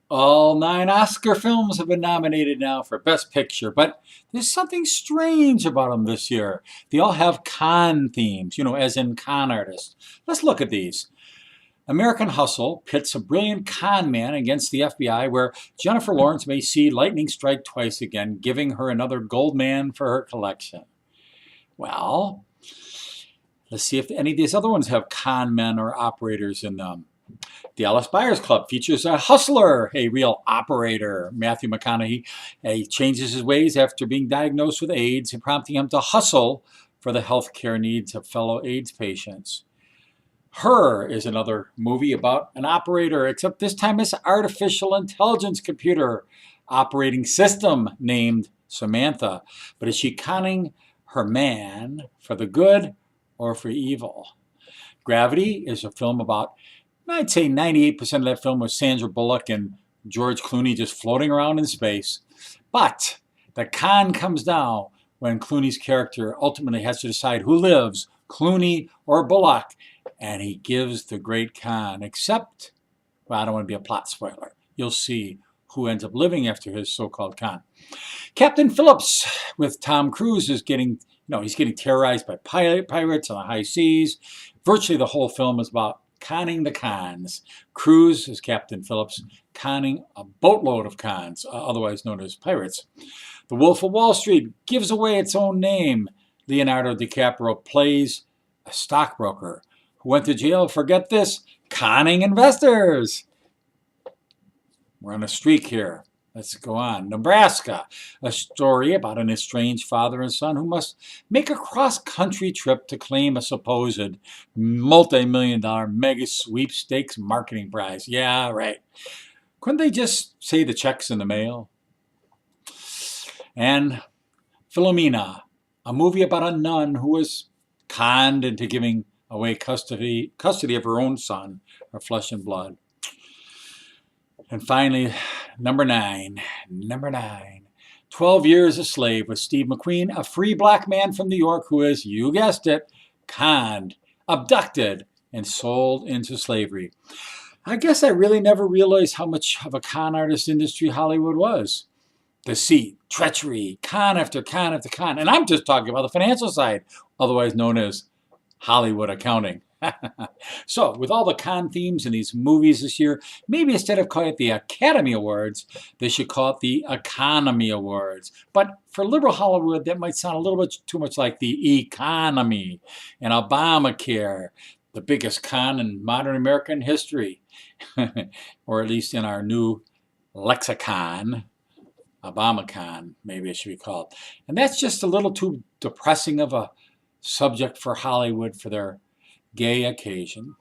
All 9 Oscar films have been nominated now for Best Picture, but there's something strange about them this year. They all have con themes, as in con artists. Let's look at these. American Hustle pits a brilliant con man against the FBI, where Jennifer Lawrence may see lightning strike twice again, giving her another gold man for her collection. Well, let's see if any of these other ones have con men or operators in them. The Dallas Buyers Club features a hustler, a real operator, Matthew McConaughey. He changes his ways after being diagnosed with AIDS, prompting him to hustle for the health care needs of fellow AIDS patients. Her is another movie about an operator, except this time it's an artificial intelligence computer operating system named Samantha. But is she conning her man for the good or for evil? Gravity is a film about, I'd say 98% of that film was Sandra Bullock and George Clooney just floating around in space. But the con comes down when Clooney's character ultimately has to decide who lives, Clooney or Bullock. And he gives the great con, except, well, I don't want to be a plot spoiler. You'll see who ends up living after his so-called con. Captain Phillips with Tom Cruise is he's getting terrorized by pirates on the high seas. Virtually the whole film is about conning the cons. Cruise is Captain Phillips, conning a boatload of cons, otherwise known as pirates. The Wolf of Wall Street gives away its own name. Leonardo DiCaprio plays a stockbroker who went to jail for, get this, conning investors. We're on a streak here. Let's go on. Nebraska, a story about an estranged father and son who must make a cross-country trip to claim a supposed multi-million-dollar mega sweepstakes marketing prize. Yeah, right. Couldn't they just say the check's in the mail? And Philomena, a movie about a nun who was conned into giving away custody of her own son, her flesh and blood. And finally, number nine, 12 Years a Slave with Steve McQueen, a free black man from New York who is, you guessed it, conned, abducted, and sold into slavery. I guess I really never realized how much of a con artist industry Hollywood was. Deceit, treachery, con after con after con. And I'm just talking about the financial side, otherwise known as Hollywood accounting. So, with all the con themes in these movies this year, maybe instead of calling it the Academy Awards, they should call it the Economy Awards. But for liberal Hollywood, that might sound a little bit too much like the economy and Obamacare, the biggest con in modern American history, or at least in our new lexicon. Obamacon, maybe it should be called. And that's just a little too depressing of a subject for Hollywood for their gay occasion.